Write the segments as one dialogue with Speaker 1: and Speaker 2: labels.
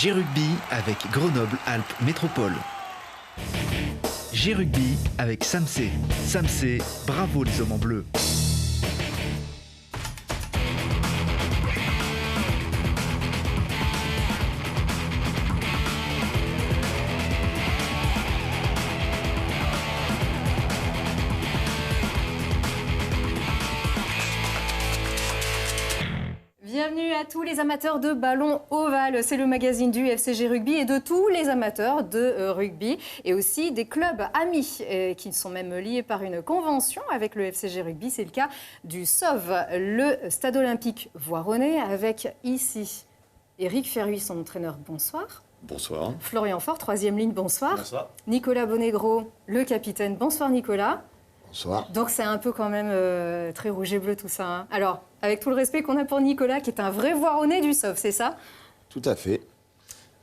Speaker 1: G-Rugby avec Grenoble-Alpes Métropole. G-Rugby avec Samsé. Samsé, bravo les hommes en bleu.
Speaker 2: Bienvenue à tous les amateurs de ballon ovale. C'est le magazine du FCG Rugby et de tous les amateurs de rugby et aussi des clubs amis qui sont même liés par une convention avec le FCG Rugby. C'est le cas du SOV, le Stade Olympique Voironnais, avec ici Éric Ferruy, son entraîneur. Bonsoir.
Speaker 3: Bonsoir.
Speaker 2: Florian Faure, troisième ligne. Bonsoir.
Speaker 3: Bonsoir.
Speaker 2: Nicolas Bonnegro, le capitaine. Bonsoir Nicolas.
Speaker 3: Bonsoir.
Speaker 2: Donc c'est un peu quand même très rouge et bleu tout ça. Hein. Alors, avec tout le respect qu'on a pour Nicolas, qui est un vrai Voironnais du SOV, c'est ça?
Speaker 3: Tout à fait.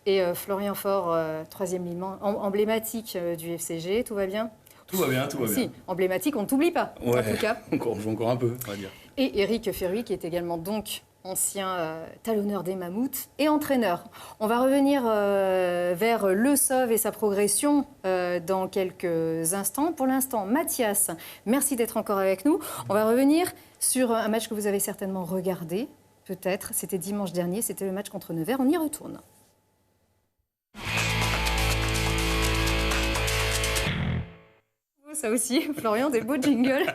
Speaker 2: Et Florian Faure, troisième ligne emblématique du FCG, tout va bien?
Speaker 4: Tout va bien, tout va bien.
Speaker 2: Si, emblématique, on ne t'oublie pas,
Speaker 4: Ouais,
Speaker 2: en tout cas.
Speaker 4: on joue encore un peu, on va dire.
Speaker 2: Et Éric Ferruy, qui est également donc ancien talonneur des Mammouths et entraîneur. On va revenir vers le SOV et sa progression dans quelques instants. Pour l'instant, Mathias, merci d'être encore avec nous. On va revenir sur un match que vous avez certainement regardé, peut-être. C'était dimanche dernier, c'était le match contre Nevers. On y retourne. Ça aussi, Florian, des beaux jingles.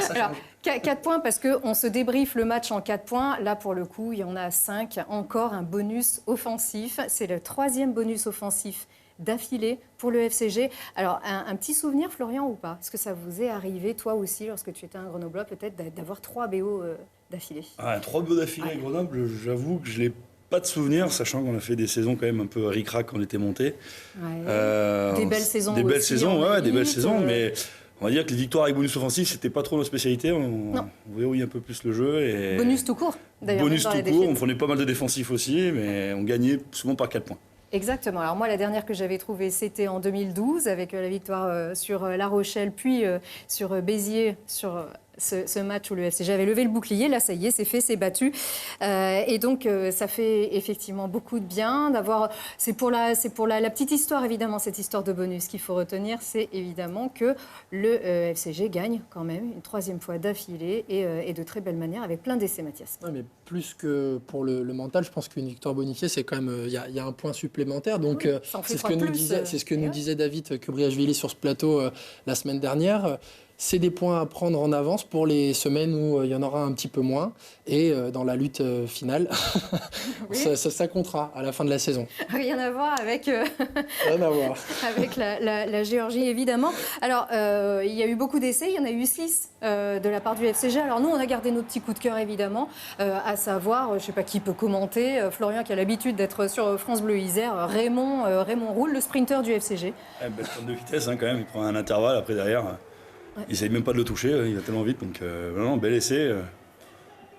Speaker 2: Alors, 4 points parce qu'on se débriefe le match en 4 points. Là, pour le coup, il y en a 5. Encore un bonus offensif. C'est le 3e bonus offensif d'affilée pour le FCG. Alors, un petit souvenir, Florian, ou pas? Est-ce que ça vous est arrivé, toi aussi, lorsque tu étais un Grenoblois, peut-être d'avoir 3 BO d'affilée?
Speaker 4: 3 BO d'affilée à Grenoble, j'avoue que je l'ai pas de souvenir, sachant qu'on a fait des saisons quand même un peu ric-rac quand on était monté.
Speaker 2: Ouais. Des belles saisons aussi.
Speaker 4: Des belles saisons, ouais, des belles saisons, mais on va dire que les victoires avec bonus offensif, c'était pas trop nos spécialités. On verrouille un peu plus le jeu. Et
Speaker 2: bonus tout court, d'ailleurs.
Speaker 4: Bonus tout court, on prenait pas mal de défensifs aussi, mais on gagnait souvent par 4 points. Exactement.
Speaker 2: Alors moi, la dernière que j'avais trouvée, c'était en 2012, avec la victoire sur La Rochelle, puis sur Béziers, sur ce match où le FCG avait levé le bouclier. Là, ça y est, c'est fait, c'est battu. Et donc, ça fait effectivement beaucoup de bien d'avoir... C'est pour la petite histoire, évidemment, cette histoire de bonus qu'il faut retenir. C'est évidemment que le FCG gagne quand même une 3e fois d'affilée et de très belle manière, avec plein d'essais, Mathias.
Speaker 5: Ouais, mais plus que pour le mental, je pense qu'une victoire bonifiée, c'est quand même... Il y a un point supplémentaire. Donc, oui, c'est ce que nous disait David Kubriashvili sur ce plateau la semaine dernière. C'est des points à prendre en avance pour les semaines où il y en aura un petit peu moins. Et dans la lutte finale, oui. ça comptera à la fin de la saison.
Speaker 2: Rien à voir avec,
Speaker 5: Rien à voir.
Speaker 2: avec la Géorgie, évidemment. Alors, il y a eu beaucoup d'essais. Il y en a eu 6 de la part du FCG. Alors, nous, on a gardé nos petits coups de cœur, évidemment, à savoir, je ne sais pas qui peut commenter, Florian qui a l'habitude d'être sur France Bleu Isère, Raymond Roule, le sprinter du FCG.
Speaker 4: Belle pointe de vitesse, hein, quand même. Il prend un intervalle après derrière. Ouais. Il n'essaye même pas de le toucher, il va tellement vite, donc vraiment bel essai.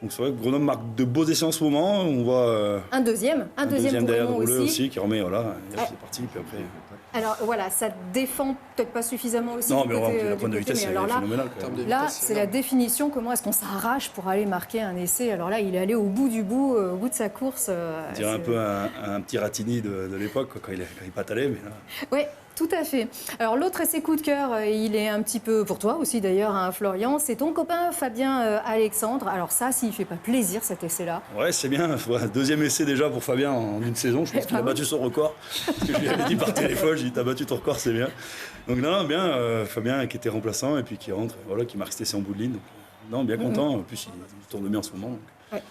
Speaker 4: Donc c'est vrai que Grenoble marque de beaux essais en ce moment. On voit
Speaker 2: un deuxième
Speaker 4: derrière de Rouleux
Speaker 2: aussi
Speaker 4: qui remet, voilà, c'est parti, puis après.
Speaker 2: Alors voilà, ça défend peut-être pas suffisamment aussi.
Speaker 4: Non, mais la pointe de vitesse, c'est phénoménal.
Speaker 2: Là, c'est la définition, comment est-ce qu'on s'arrache pour aller marquer un essai. Alors là, il est allé au bout de sa course.
Speaker 4: On dirait un peu un petit Ratini de l'époque, quand il patalait. Mais là...
Speaker 2: Oui. Tout à fait. Alors l'autre essai coup de cœur, il est un petit peu pour toi aussi d'ailleurs, hein, Florian, c'est ton copain Fabien Alexandre. Alors ça, s'il ne fait pas plaisir cet essai-là.
Speaker 4: Ouais, c'est bien. 2e essai déjà pour Fabien en une saison. Je pense qu'il a battu son record. Parce que je lui avais dit par téléphone, j'ai dit t'as battu ton record, c'est bien. Donc non, bien, Fabien qui était remplaçant et puis qui rentre, voilà, qui marque cet essai en bout de ligne. Donc, non, bien content. En plus, il tourne bien en ce moment. Donc. Ouais.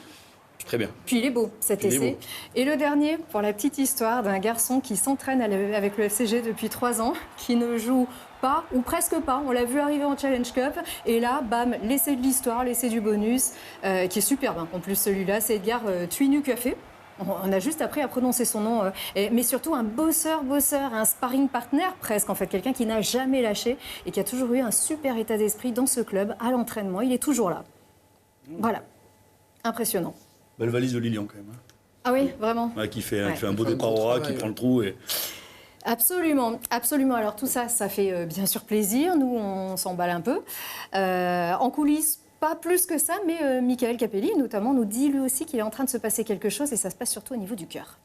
Speaker 4: Très bien.
Speaker 2: Puis il est beau, cet essai. Et le dernier, pour la petite histoire d'un garçon qui s'entraîne avec le FCG depuis 3 ans, qui ne joue pas, ou presque pas. On l'a vu arriver en Challenge Cup. Et là, bam, l'essai de l'histoire, l'essai du bonus, qui est superbe. Hein. En plus, celui-là, c'est Edgar Tuinu-Café. On a juste appris à prononcer son nom. Mais surtout, un bosseur, un sparring partner presque, en fait. Quelqu'un qui n'a jamais lâché et qui a toujours eu un super état d'esprit dans ce club, à l'entraînement. Il est toujours là. Voilà. Impressionnant.
Speaker 4: Belle valise de Lilian quand même. Hein.
Speaker 2: Ah oui, vraiment.
Speaker 4: Ouais, qui fait un beau départ au ras, qui prend le trou. Et...
Speaker 2: Absolument, absolument. Alors tout ça, ça fait bien sûr plaisir. Nous, on s'emballe un peu. En coulisses, pas plus que ça, mais Michael Capelli, notamment, nous dit lui aussi qu'il est en train de se passer quelque chose et ça se passe surtout au niveau du cœur.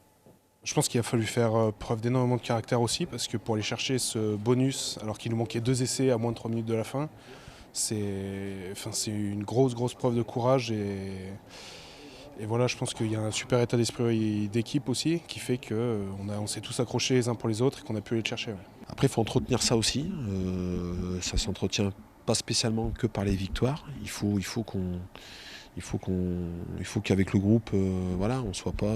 Speaker 3: Je pense qu'il a fallu faire preuve d'énormément de caractère aussi, parce que pour aller chercher ce bonus, alors qu'il nous manquait 2 essais à moins de 3 minutes de la fin, c'est une grosse preuve de courage. Et voilà, je pense qu'il y a un super état d'esprit d'équipe aussi, qui fait qu'on s'est tous accrochés les uns pour les autres et qu'on a pu aller le chercher. Ouais.
Speaker 6: Après, il faut entretenir ça aussi. Ça s'entretient pas spécialement que par les victoires. Il faut qu'avec le groupe, on ne soit pas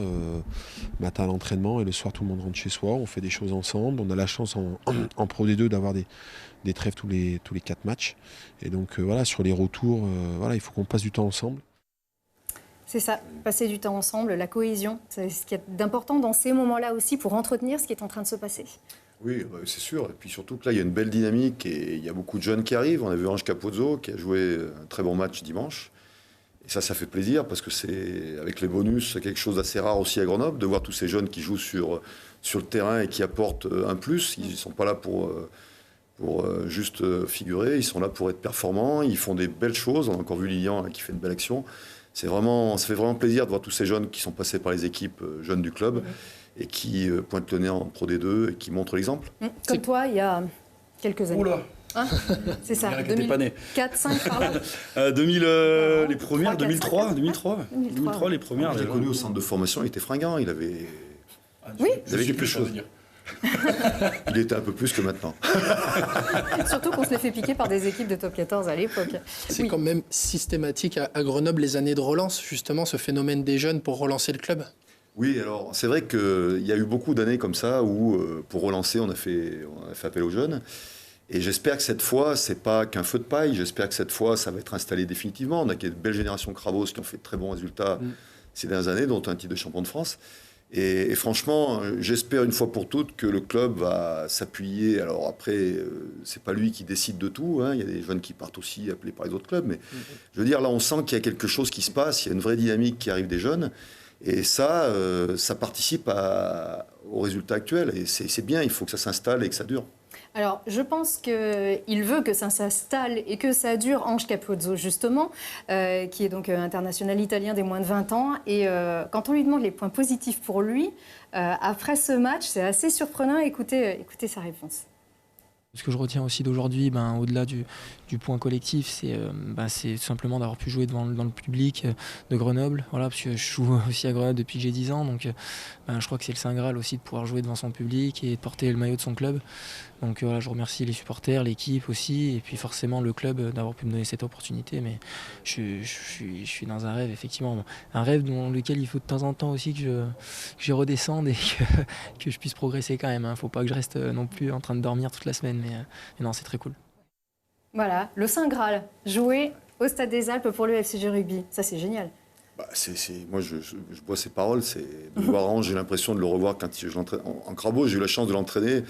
Speaker 6: matin à l'entraînement et le soir tout le monde rentre chez soi. On fait des choses ensemble. On a la chance en Pro D2 d'avoir des trêves tous les 4 matchs. Et donc sur les retours, il faut qu'on passe du temps ensemble.
Speaker 2: C'est ça, passer du temps ensemble, la cohésion. C'est ce qui est d'important dans ces moments-là aussi pour entretenir ce qui est en train de se passer.
Speaker 7: Oui, c'est sûr. Et puis surtout que là, il y a une belle dynamique et il y a beaucoup de jeunes qui arrivent. On a vu Ange Capozzo qui a joué un très bon match dimanche. Et ça fait plaisir parce que c'est, avec les bonus, c'est quelque chose d'assez rare aussi à Grenoble, de voir tous ces jeunes qui jouent sur le terrain et qui apportent un plus. Ils ne sont pas là pour juste figurer, ils sont là pour être performants. Ils font des belles choses. On a encore vu Lilian qui fait une belle action. Ça fait vraiment plaisir de voir tous ces jeunes qui sont passés par les équipes jeunes du club et qui pointent le nez en Pro D2 et qui montrent l'exemple.
Speaker 2: Comme toi, il y a quelques années.
Speaker 4: Oula.
Speaker 2: Hein, c'est ça, 2004, 5 par là.
Speaker 4: 2000, les premières, 2003, les premières.
Speaker 7: Je l'ai connu au centre de formation, il était fringant, il avait...
Speaker 2: Oui.
Speaker 7: Il avait quelque chose. Il était un peu plus que maintenant.
Speaker 2: Surtout qu'on se l'est fait piquer par des équipes de top 14 à l'époque.
Speaker 5: C'est quand même systématique à Grenoble les années de relance, justement, ce phénomène des jeunes pour relancer le club.
Speaker 7: Oui, alors c'est vrai qu'il y a eu beaucoup d'années comme ça où, pour relancer, on a fait appel aux jeunes. Et j'espère que cette fois, c'est pas qu'un feu de paille. J'espère que cette fois, ça va être installé définitivement. On a de belles générations Kravos qui ont fait de très bons résultats ces dernières années, dont un titre de champion de France. Et franchement, j'espère une fois pour toutes que le club va s'appuyer. Alors après, c'est pas lui qui décide de tout. Hein. Il y a des jeunes qui partent aussi appelés par les autres clubs. Mais je veux dire, là, on sent qu'il y a quelque chose qui se passe. Il y a une vraie dynamique qui arrive des jeunes. Et ça participe au résultat actuel. Et c'est bien, il faut que ça s'installe et que ça dure.
Speaker 2: Alors, je pense qu'il veut que ça s'installe et que ça dure, Ange Capozzo, justement, qui est donc international italien des moins de 20 ans. Et quand on lui demande les points positifs pour lui, après ce match, c'est assez surprenant. Écoutez sa réponse.
Speaker 8: Ce que je retiens aussi d'aujourd'hui, au-delà du point collectif, c'est simplement d'avoir pu jouer dans le public de Grenoble. Voilà, parce que je joue aussi à Grenoble depuis que j'ai 10 ans. Donc je crois que c'est le Saint Graal aussi de pouvoir jouer devant son public et de porter le maillot de son club. Donc voilà, je remercie les supporters, l'équipe aussi, et puis forcément le club d'avoir pu me donner cette opportunité. Mais je suis dans un rêve, effectivement. Un rêve dans lequel il faut de temps en temps aussi que je redescende et que je puisse progresser quand même. Hein. Faut pas que je reste non plus en train de dormir toute la semaine. Mais non, c'est très cool.
Speaker 2: Voilà, le Saint Graal, jouer au Stade des Alpes pour le FCG Rugby. Ça, c'est génial.
Speaker 7: Moi, je bois ces paroles. C'est de voir Ange, j'ai l'impression de le revoir quand je l'entraîne. En Crabo, j'ai eu la chance de l'entraîner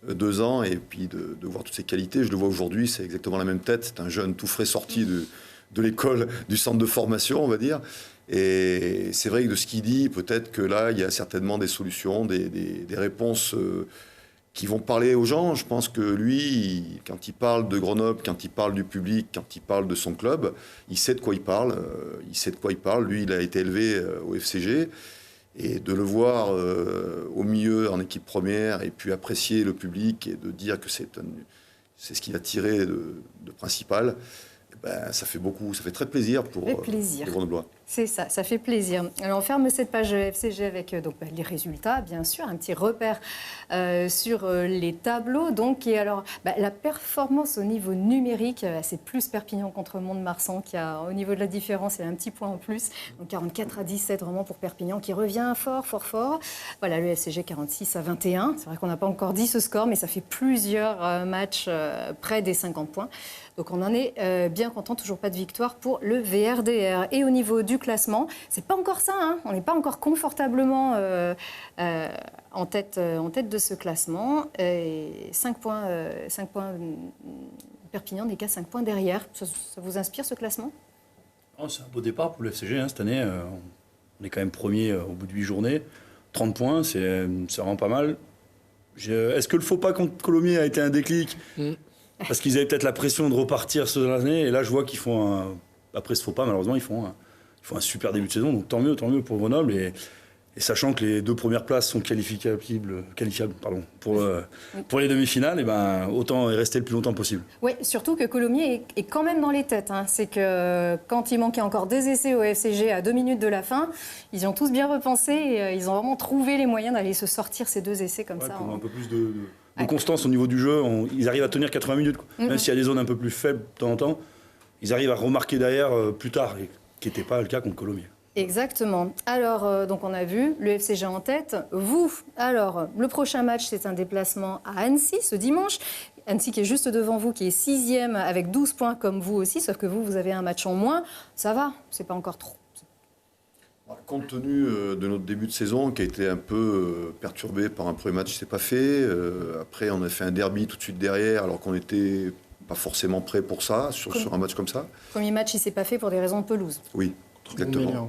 Speaker 7: 2 ans et puis de voir toutes ses qualités. Je le vois aujourd'hui, c'est exactement la même tête. C'est un jeune tout frais sorti de l'école, du centre de formation, on va dire. Et c'est vrai que de ce qu'il dit, peut-être que là, il y a certainement des solutions, des réponses qui vont parler aux gens. Je pense que lui, quand il parle de Grenoble, quand il parle du public, quand il parle de son club, il sait de quoi il parle. Lui, il a été élevé au FCG. Et de le voir au milieu, en équipe première, et puis apprécier le public et de dire que c'est ce qu'il a tiré de principal, ça fait très plaisir pour les Grenoblois.
Speaker 2: C'est ça, ça fait plaisir. Alors, on ferme cette page FCG avec les résultats, bien sûr, un petit repère sur les tableaux. Donc, et alors, la performance au niveau numérique, c'est plus Perpignan contre Mont-de-Marsan qui a, au niveau de la différence, il y a un petit point en plus. Donc 44-17 vraiment pour Perpignan qui revient fort. Voilà, le FCG 46-21. C'est vrai qu'on n'a pas encore dit ce score, mais ça fait plusieurs matchs près des 50 points. Donc on en est bien content, toujours pas de victoire pour le VRDR. Et au niveau du classement, c'est pas encore ça, hein. On n'est pas encore confortablement en tête de ce classement. Et 5 points, Perpignan n'est qu'à 5 points derrière. Ça vous inspire ce classement ?
Speaker 4: C'est un beau départ pour le FCG cette année. On est quand même premier au bout de 8 journées. 30 points, c'est vraiment pas mal. Est-ce que le faux pas contre Colomiers a été un déclic ? Parce qu'ils avaient peut-être la pression de repartir cette année. Et là, je vois qu'ils font après ce faux pas, malheureusement, ils font un super début de saison. Donc tant mieux pour Grenoble. Et Et sachant que les 2 premières places sont qualifiables pour les demi-finales, et ben, autant y rester le plus longtemps possible.
Speaker 2: Oui, surtout que Colomiers est quand même dans les têtes. Hein. C'est que quand il manquait encore 2 essais au FCG à 2 minutes de la fin, ils ont tous bien repensé et ils ont vraiment trouvé les moyens d'aller se sortir ces 2 essais comme ça.
Speaker 4: Pour un peu plus de constance au niveau du jeu, ils arrivent à tenir 80 minutes. Même s'il y a des zones un peu plus faibles de temps en temps, ils arrivent à remarquer derrière plus tard, qui n'était pas le cas contre Colomiers.
Speaker 2: Exactement. Alors, donc on a vu le FCG en tête. Vous, alors, le prochain match, c'est un déplacement à Annecy ce dimanche. Annecy qui est juste devant vous, qui est 6e avec 12 points comme vous aussi, sauf que vous avez un match en moins. Ça va, c'est pas encore trop.
Speaker 7: Compte tenu de notre début de saison qui a été un peu perturbé par un premier match qui ne s'est pas fait. Après, on a fait un derby tout de suite derrière, alors qu'on n'était pas forcément prêt pour ça, sur un match comme ça.
Speaker 2: Premier match, il ne s'est pas fait pour des raisons de pelouse.
Speaker 7: Oui. Exactement.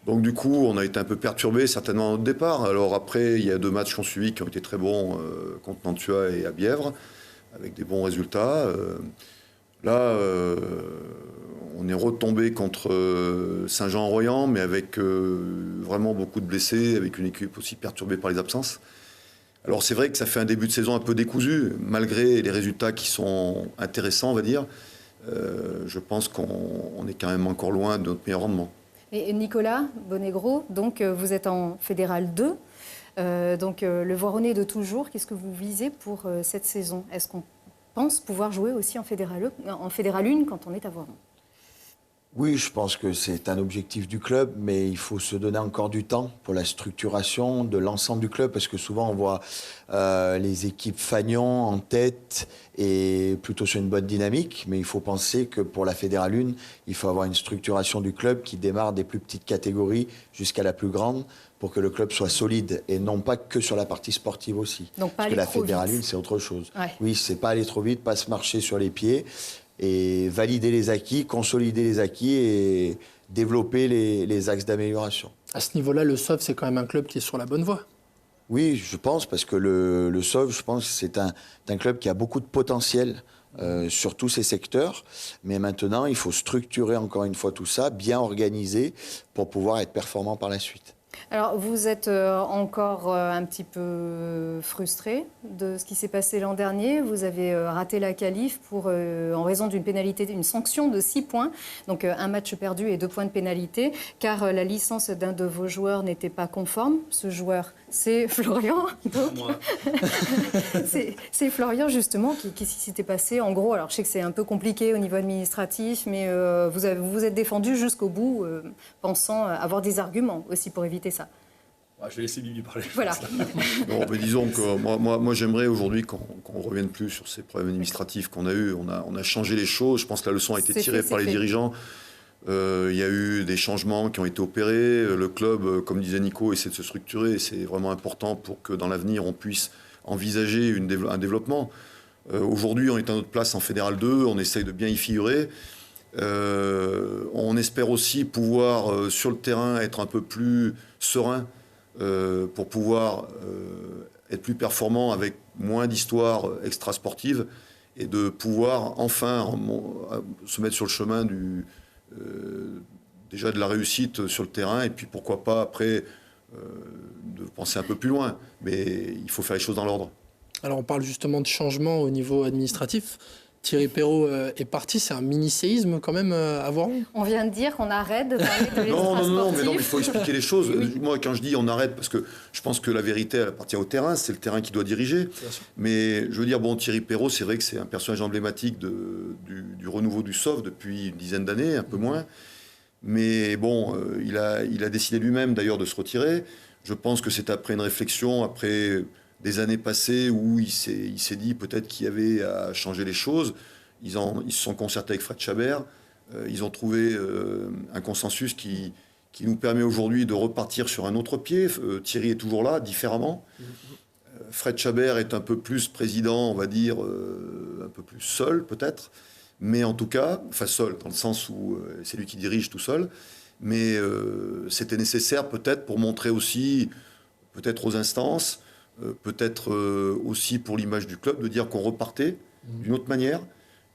Speaker 7: Donc du coup, on a été un peu perturbé certainement au départ. Alors après, il y a 2 matchs qui ont suivi qui ont été très bons contre Nantua et à Bièvre, avec des bons résultats. Là, on est retombé contre Saint-Jean-en-Royan, mais avec vraiment beaucoup de blessés, avec une équipe aussi perturbée par les absences. Alors c'est vrai que ça fait un début de saison un peu décousu, malgré les résultats qui sont intéressants, on va dire. Je pense qu'on est quand même encore loin de notre meilleur rendement.
Speaker 2: Et Nicolas Bonegro, donc vous êtes en Fédéral 2, le Voironnais de toujours. Qu'est-ce que vous visez pour cette saison? Est-ce qu'on pense pouvoir jouer aussi en Fédéral 1 quand on est à Voiron?
Speaker 9: Oui, je pense que c'est un objectif du club, mais il faut se donner encore du temps pour la structuration de l'ensemble du club, parce que souvent on voit les équipes Fagnon en tête et plutôt sur une bonne dynamique, mais il faut penser que pour la Fédérale 1, il faut avoir une structuration du club qui démarre des plus petites catégories jusqu'à la plus grande, pour que le club soit solide, et non pas que sur la partie sportive aussi.
Speaker 2: Donc pas
Speaker 9: parce que la Fédérale 1, c'est autre chose. Ouais. Oui, c'est pas aller trop vite, pas se marcher sur les pieds, et valider les acquis, consolider les acquis et développer les axes d'amélioration.
Speaker 5: À ce niveau-là, le SOV, c'est quand même un club qui est sur la bonne voie.
Speaker 9: Oui, je pense, parce que le SOV, je pense que c'est un club qui a beaucoup de potentiel sur tous ces secteurs. Mais maintenant, il faut structurer encore une fois tout ça, bien organiser pour pouvoir être performant par la suite.
Speaker 2: Alors, vous êtes encore un petit peu frustré de ce qui s'est passé l'an dernier. Vous avez raté la qualif en raison d'une pénalité, d'une sanction de 6 points. Donc, un match perdu et 2 points de pénalité, car la licence d'un de vos joueurs n'était pas conforme. Ce joueur, c'est Florian. C'est Florian, justement. Qu'est-ce qui s'était passé? En gros, alors je sais que c'est un peu compliqué au niveau administratif, mais vous vous êtes défendu jusqu'au bout, pensant avoir des arguments aussi pour éviter ça.
Speaker 4: Je vais laisser Bibi parler.
Speaker 2: Voilà.
Speaker 7: Bon, mais disons que moi j'aimerais aujourd'hui qu'on ne revienne plus sur ces problèmes administratifs qu'on a eus. On a changé les choses. Je pense que la leçon a été tirée par les dirigeants. Il y a eu des changements qui ont été opérés. Le club, comme disait Nico, essaie de se structurer. C'est vraiment important pour que dans l'avenir, on puisse envisager un développement. Aujourd'hui, on est à notre place en Fédéral 2. On essaye de bien y figurer. On espère aussi pouvoir, sur le terrain, être un peu plus serein pour pouvoir être plus performant avec moins d'histoires extrasportives et de pouvoir enfin se mettre sur le chemin déjà de la réussite sur le terrain, et puis pourquoi pas après de penser un peu plus loin. Mais il faut faire les choses dans l'ordre. Alors
Speaker 5: on parle justement de changement au niveau administratif. Thierry Perrault est parti, c'est un mini-séisme quand même à Voiron.
Speaker 2: On vient de dire qu'on arrête de parler de l'extra-sportif.
Speaker 7: Non, mais il faut expliquer les choses. Oui. Moi, quand je dis on arrête, parce que je pense que la vérité elle appartient au terrain, c'est le terrain qui doit diriger. Mais je veux dire, Thierry Perrault, c'est vrai que c'est un personnage emblématique du renouveau du SOV depuis une dizaine d'années, un peu moins. Mais bon, il a décidé lui-même d'ailleurs de se retirer. Je pense que c'est après une réflexion, après des années passées où il s'est dit peut-être qu'il y avait à changer les choses. Ils se sont concertés avec Fred Chabert. Ils ont trouvé un consensus qui nous permet aujourd'hui de repartir sur un autre pied. Thierry est toujours là, différemment. Fred Chabert est un peu plus président, on va dire, un peu plus seul peut-être. Mais en tout cas, enfin seul, dans le sens où c'est lui qui dirige tout seul. Mais c'était nécessaire peut-être pour montrer aussi, peut-être aux instances, peut-être aussi pour l'image du club, de dire qu'on repartait d'une autre manière,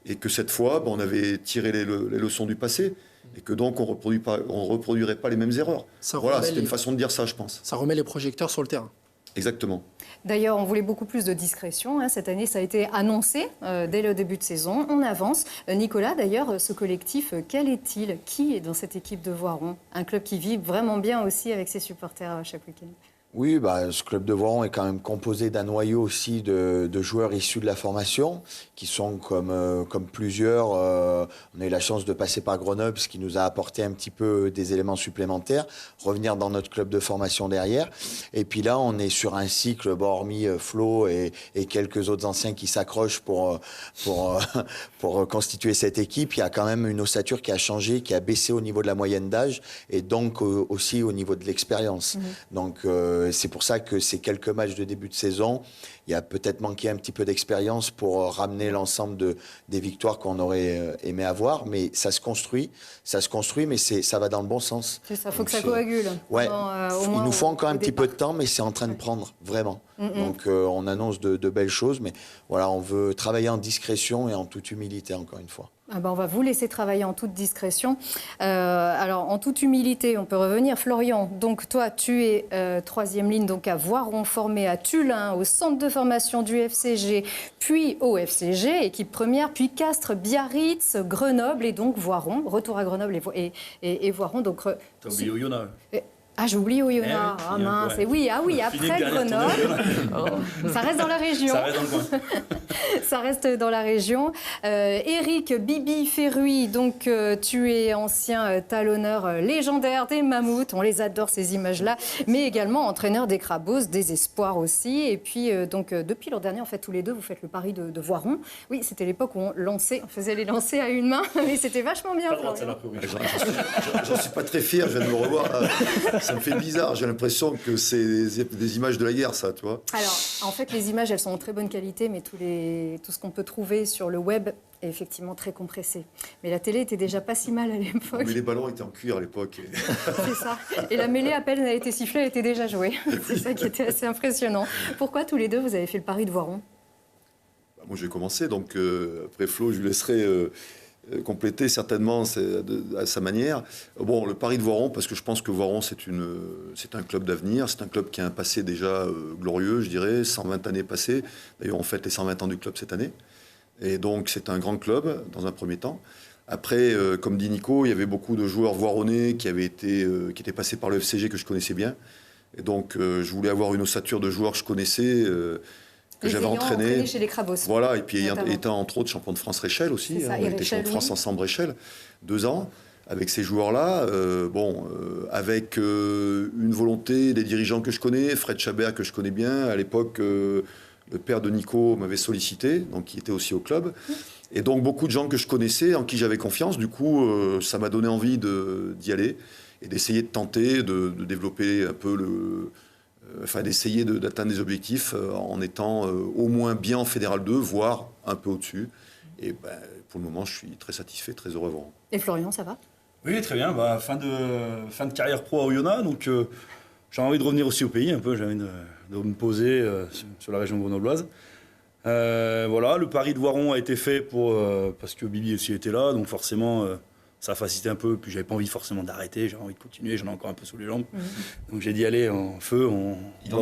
Speaker 7: et que cette fois, on avait tiré les leçons du passé et que donc on reproduirait pas les mêmes erreurs. Voilà, c'est une façon de dire ça, je pense.
Speaker 5: Ça remet les projecteurs sur le terrain.
Speaker 7: Exactement.
Speaker 2: D'ailleurs, on voulait beaucoup plus de discrétion. Cette année, ça a été annoncé dès le début de saison. On avance. Nicolas, d'ailleurs, ce collectif, quel est-il? Qui est dans cette équipe de Voiron? Un club qui vit vraiment bien aussi avec ses supporters chaque week-end.
Speaker 9: Oui, ce club de Voiron est quand même composé d'un noyau aussi de joueurs issus de la formation, qui sont comme plusieurs. On a eu la chance de passer par Grenoble, ce qui nous a apporté un petit peu des éléments supplémentaires, revenir dans notre club de formation derrière. Et puis là, on est sur un cycle, hormis Flo et quelques autres anciens qui s'accrochent pour constituer cette équipe. Il y a quand même une ossature qui a changé, qui a baissé au niveau de la moyenne d'âge et donc aussi au niveau de l'expérience. Donc, c'est pour ça que ces quelques matchs de début de saison, il y a peut-être manqué un petit peu d'expérience pour ramener l'ensemble des victoires qu'on aurait aimé avoir. Mais ça se construit, mais ça va dans le bon sens.
Speaker 2: C'est ça, il faut que ça coagule.
Speaker 9: Ouais. Il nous faut encore un petit peu de temps, mais c'est en train de prendre, vraiment. Donc on annonce de belles choses, mais voilà, on veut travailler en discrétion et en toute humilité, encore une fois.
Speaker 2: On va vous laisser travailler en toute discrétion. Alors, en toute humilité, on peut revenir. Florian, donc toi, tu es troisième ligne donc à Voiron, formé à Tullin, au centre de formation du FCG, puis au FCG, équipe première, puis Castres, Biarritz, Grenoble et donc Voiron. Retour à Grenoble et Voiron. Donc,
Speaker 4: t'as oublié Oyonnax.
Speaker 2: Ah, j'ai oublié Oyonnax. Ah mince. Et oui, après Grenoble. Ça reste dans la région.
Speaker 4: Ça reste dans le coin.
Speaker 2: Ça reste dans la région. Éric Bibi Ferruy, donc tu es ancien talonneur légendaire des Mammouths. On les adore ces images-là, mais également entraîneur des Crabos, des Espoirs aussi. Et puis donc depuis l'an dernier, en fait, tous les deux, vous faites le pari de Voiron. Oui, c'était l'époque où on faisait les lancers à une main, mais c'était vachement bien.
Speaker 7: J'en suis pas très fier. Je viens de me revoir. Ça me fait bizarre, j'ai l'impression que c'est des images de la guerre, ça, tu vois.
Speaker 2: Alors, en fait, les images, elles sont en très bonne qualité, mais tout ce qu'on peut trouver sur le web est effectivement très compressé. Mais la télé était déjà pas si mal à l'époque.
Speaker 7: Mais les ballons étaient en cuir à l'époque.
Speaker 2: C'est ça. Et la mêlée, à peine elle a été sifflée, elle était déjà jouée. C'est ça qui était assez impressionnant. Pourquoi tous les deux, vous avez fait le pari de Voiron?
Speaker 7: Moi, j'ai commencé, donc après Flo, je lui laisserai... compléter certainement à sa manière. Bon, le pari de Voiron, parce que je pense que Voiron, c'est un club d'avenir, c'est un club qui a un passé déjà glorieux, je dirais, 120 années passées. D'ailleurs, on fête les 120 ans du club cette année. Et donc, c'est un grand club, dans un premier temps. Après, comme dit Nico, il y avait beaucoup de joueurs voironnais qui étaient passés par le FCG que je connaissais bien. Et donc, je voulais avoir une ossature de joueurs que je connaissais, que j'avais entraîné
Speaker 2: chez les Crabos.
Speaker 7: Voilà, et puis étant entre autres champion de France Réchelle aussi, on était champion de France ensemble Réchelle, 2 ans, avec ces joueurs-là, avec une volonté des dirigeants que je connais, Fred Chabert que je connais bien, à l'époque le père de Nico m'avait sollicité, donc qui était aussi au club, et donc beaucoup de gens que je connaissais, en qui j'avais confiance, du coup ça m'a donné envie d'y aller, et d'essayer de tenter de développer un peu d'essayer d'atteindre des objectifs en étant au moins bien en Fédéral 2, voire un peu au-dessus. Et pour le moment, je suis très satisfait, très heureux.
Speaker 2: Et Florian, ça va?
Speaker 4: Oui, très bien. Fin de carrière pro à Oyonnax, donc j'ai envie de revenir aussi au pays un peu. J'ai envie de me poser sur la région grenobloise. Voilà, le pari de Voiron a été fait parce que Bibi aussi était là, donc forcément... ça a facilité un peu, puis j'avais pas envie forcément d'arrêter, j'avais envie de continuer, j'en ai encore un peu sous les jambes. Donc j'ai dit, allez, en feu, on va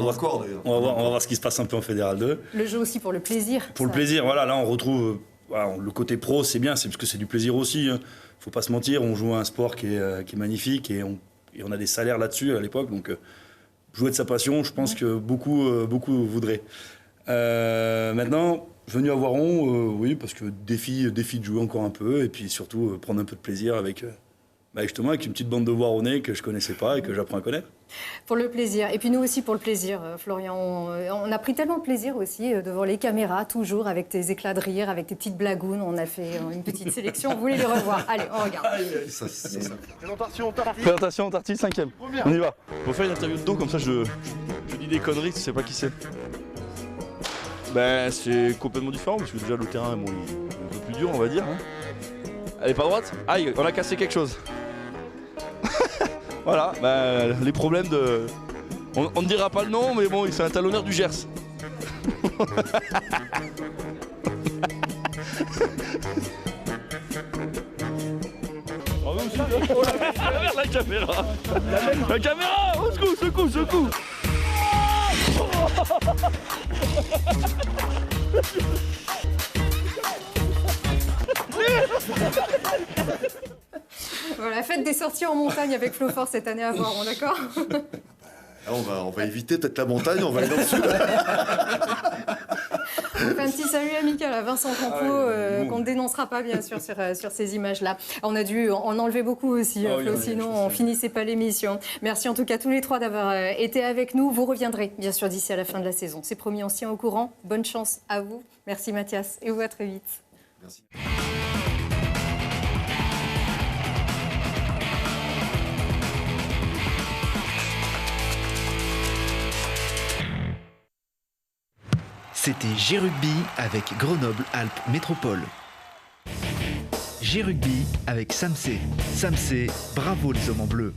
Speaker 4: voir ce qui se passe un peu en Fédéral 2.
Speaker 2: Le jeu aussi pour le plaisir.
Speaker 4: Pour le plaisir, voilà, là on retrouve le côté pro, c'est bien, c'est parce que c'est du plaisir aussi. Hein. Faut pas se mentir, on joue à un sport qui est magnifique et on a des salaires là-dessus à l'époque, donc jouer de sa passion, je pense que beaucoup voudraient. Maintenant... Venu à Voiron, oui, parce que défi de jouer encore un peu, et puis surtout prendre un peu de plaisir avec justement avec une petite bande de Voironnais que je connaissais pas et que j'apprends à connaître.
Speaker 2: Pour le plaisir, et puis nous aussi pour le plaisir, Florian. On a pris tellement de plaisir aussi devant les caméras, toujours avec tes éclats de rire, avec tes petites blagounes. On a fait une petite sélection, vous voulez les revoir. Allez, on regarde.
Speaker 10: Présentation Tarty, 5e. On y va. On va faire une interview de dos, comme ça je dis des conneries, tu sais pas qui c'est. C'est complètement différent parce que déjà le terrain il est un peu plus dur, on va dire. Hein. Elle est pas droite. Aïe, on a cassé quelque chose. Voilà, les problèmes de... On ne dira pas le nom, mais bon, c'est un talonneur du Gers. La caméra. La caméra. Au secours, secoue.
Speaker 2: Voilà, faites des sorties en montagne avec Flofort cette année à voir, d'accord?
Speaker 7: On va éviter peut-être la montagne, on va aller dans le sud.
Speaker 2: On fait un petit salut amical à Vincent Campeau, qu'on ne dénoncera pas bien sûr sur ces images-là. On a dû en enlever beaucoup aussi, Flo, sinon on finissait pas l'émission. Merci en tout cas tous les trois d'avoir été avec nous. Vous reviendrez bien sûr d'ici à la fin de la saison. C'est promis, on se tient au courant. Bonne chance à vous. Merci Mathias et vous à très vite.
Speaker 7: Merci.
Speaker 1: C'était G-Rugby avec Grenoble-Alpes Métropole. G-Rugby avec Samsé. Samsé, bravo les hommes en bleu.